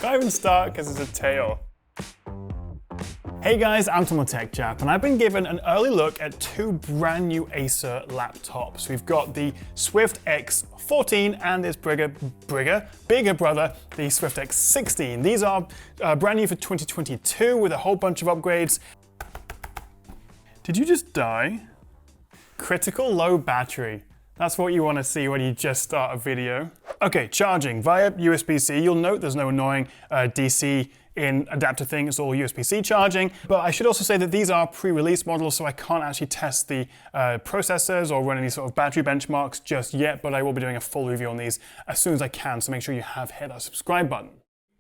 Can't even start because it's a tail. Hey guys, I'm Tom the Tech Chap, and I've been given an early look at two brand new Acer laptops. We've got the Swift X14 and its bigger brother, the Swift X16. These are brand new for 2022 with a whole bunch of upgrades. Did you just die? Critical low battery. That's what you want to see when you just start a video. Okay, charging via USB-C. You'll note there's no annoying DC in adapter thing, it's all USB-C charging. But I should also say that these are pre-release models, so I can't actually test the processors or run any sort of battery benchmarks just yet, but I will be doing a full review on these as soon as I can, so make sure you have hit that subscribe button.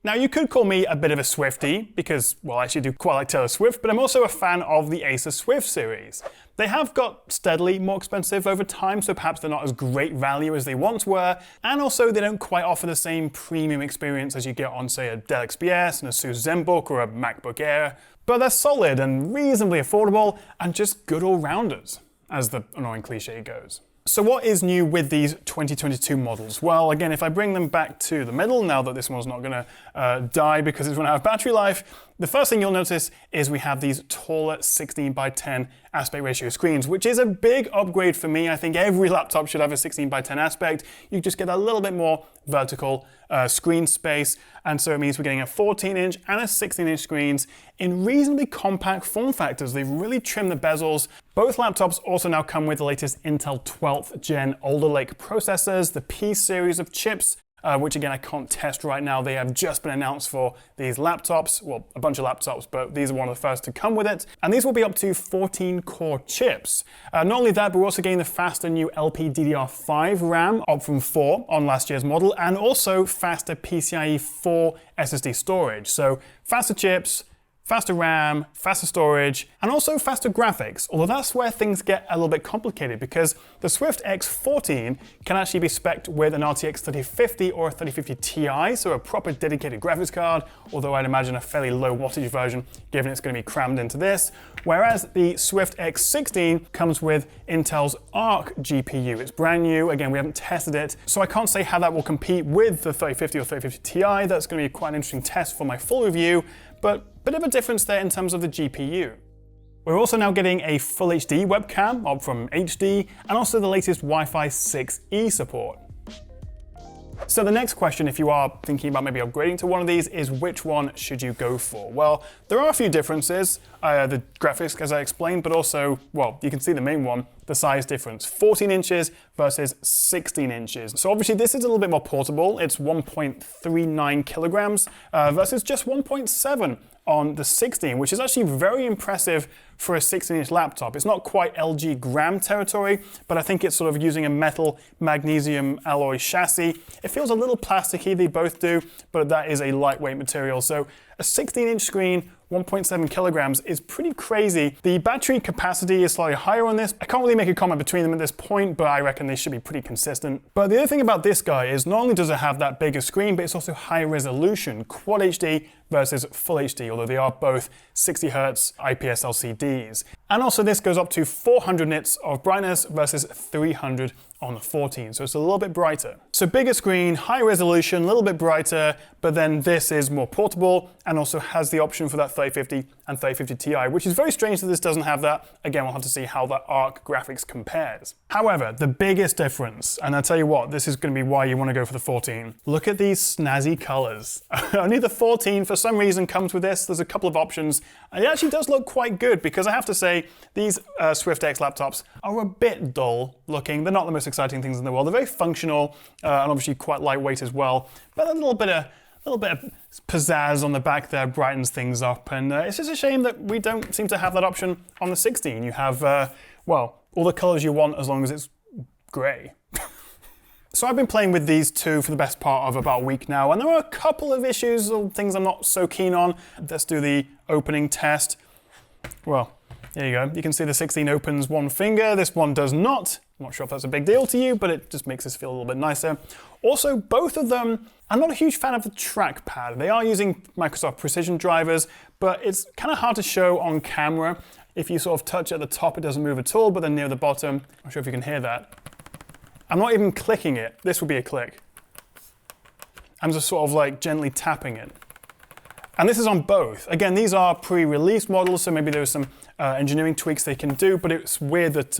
Now, you could call me a bit of a Swifty because, well, I actually do quite like Taylor Swift, but I'm also a fan of the Acer Swift series. They have got steadily more expensive over time, so perhaps they're not as great value as they once were, and also they don't quite offer the same premium experience as you get on, say, a Dell XPS, an ASUS ZenBook, or a MacBook Air. But they're solid and reasonably affordable, and just good all-rounders, as the annoying cliche goes. So what is new with these 2022 models? Well, again, if I bring them back to the middle, now that this one's not going to die because it's run out of battery life, the first thing you'll notice is we have these taller 16:10 aspect ratio screens, which is a big upgrade for me. I think every laptop should have a 16:10 aspect. You just get a little bit more vertical screen space, and so it means we're getting a 14-inch and a 16-inch screens in reasonably compact form factors. They've really trimmed the bezels. Both laptops also now come with the latest Intel 12th Gen Alder Lake processors, the P series of chips, which again I can't test right now. They have just been announced for these laptops, well, a bunch of laptops, but these are one of the first to come with it. And these will be up to 14 core chips. Not only that, but we're also getting the faster new LPDDR5 RAM, up from 4 on last year's model, and also faster PCIe 4 SSD storage. So faster chips, faster RAM, faster storage, and also faster graphics, although that's where things get a little bit complicated because the Swift X14 can actually be spec'd with an RTX 3050 or a 3050 Ti, so a proper dedicated graphics card, although I'd imagine a fairly low wattage version given it's going to be crammed into this, whereas the Swift X16 comes with Intel's Arc GPU. It's brand new, again we haven't tested it, so I can't say how that will compete with the 3050 or 3050 Ti. That's going to be quite an interesting test for my full review, but bit of a difference there in terms of the GPU. We're also now getting a Full HD webcam, up from HD, and also the latest Wi-Fi 6E support. So the next question, if you are thinking about maybe upgrading to one of these, is which one should you go for? Well, there are a few differences. The graphics, as I explained, but also, well, you can see the main one, the size difference. 14 inches versus 16 inches. So obviously this is a little bit more portable. It's 1.39 kilograms versus just 1.7 on the 16, which is actually very impressive for a 16-inch laptop. It's not quite LG gram territory, but I think it's sort of using a metal magnesium alloy chassis. It feels a little plasticky, they both do, but that is a lightweight material. So a 16-inch screen, 1.7 kilograms is pretty crazy. The battery capacity is slightly higher on this. I can't really make a comment between them at this point, but I reckon they should be pretty consistent. But the other thing about this guy is not only does it have that bigger screen, but it's also high resolution, Quad HD versus Full HD, although they are both 60 Hz IPS LCDs. And also this goes up to 400 nits of brightness versus 300 on the 14, so it's a little bit brighter. So bigger screen, high resolution, a little bit brighter, but then this is more portable and also has the option for that 3050 and 3050 Ti, which is very strange that this doesn't have that. Again, we'll have to see how that Arc graphics compares. However, the biggest difference, and I'll tell you what, this is going to be why you want to go for the 14. Look at these snazzy colors. Only the 14 for some reason comes with this. There's a couple of options. It actually does look quite good because I have to say these Swift X laptops are a bit dull looking. They're not the most exciting things in the world. They're very functional and obviously quite lightweight as well, but a little bit of pizzazz on the back there brightens things up, and it's just a shame that we don't seem to have that option on the 16. You have, well, all the colors you want as long as it's gray. So I've been playing with these two for the best part of about a week now, and there are a couple of issues or things I'm not so keen on. Let's do the opening test. Well, there you go. You can see the 16 opens one finger. This one does not. I'm not sure if that's a big deal to you, but it just makes this feel a little bit nicer. Also, both of them, I'm not a huge fan of the trackpad. They are using Microsoft Precision drivers, but it's kind of hard to show on camera. If you sort of touch at the top, it doesn't move at all, but then near the bottom, I'm not sure if you can hear that. I'm not even clicking it. This would be a click. I'm just sort of like gently tapping it. And this is on both. Again, these are pre-release models, so maybe there's some engineering tweaks they can do, but it's weird that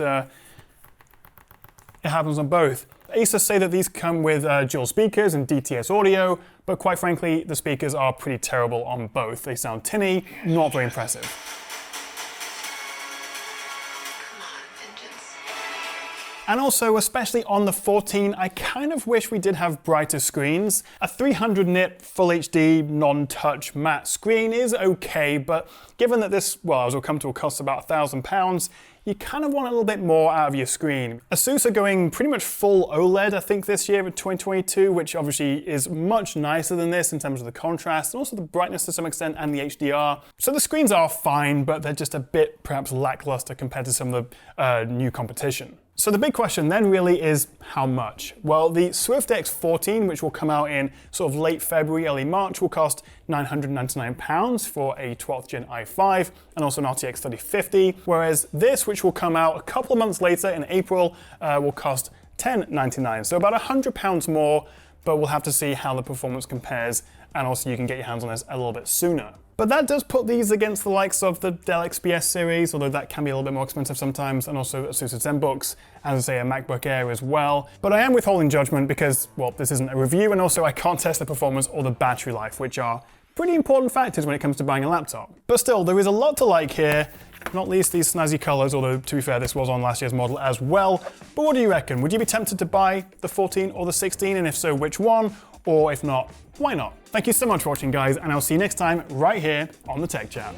it happens on both. ASUS say that these come with dual speakers and DTS audio, but quite frankly, the speakers are pretty terrible on both. They sound tinny, not very impressive. And also, especially on the 14, I kind of wish we did have brighter screens. A 300 nit Full HD non-touch matte screen is okay, but given that this, well, as will come to a cost about £1,000, you kind of want a little bit more out of your screen. ASUS are going pretty much full OLED, I think, this year in 2022, which obviously is much nicer than this in terms of the contrast and also the brightness to some extent and the HDR. So the screens are fine, but they're just a bit perhaps lackluster compared to some of the new competition. So the big question then really is how much? Well, the Swift X14, which will come out in sort of late February, early March, will cost £999 for a 12th gen i5 and also an RTX 3050, whereas this, which will come out a couple of months later in April, will cost £1099. So about £100 more, but we'll have to see how the performance compares, and also you can get your hands on this a little bit sooner. But that does put these against the likes of the Dell XPS series, although that can be a little bit more expensive sometimes, and also ASUS ZenBooks, and say a MacBook Air as well. But I am withholding judgment because, well, this isn't a review, and also I can't test the performance or the battery life, which are pretty important factors when it comes to buying a laptop. But still, there is a lot to like here, not least these snazzy colors, although to be fair, this was on last year's model as well. But what do you reckon? Would you be tempted to buy the 14 or the 16, and if so, which one? Or if not, why not? Thank you so much for watching, guys, and I'll see you next time right here on the Tech Chat.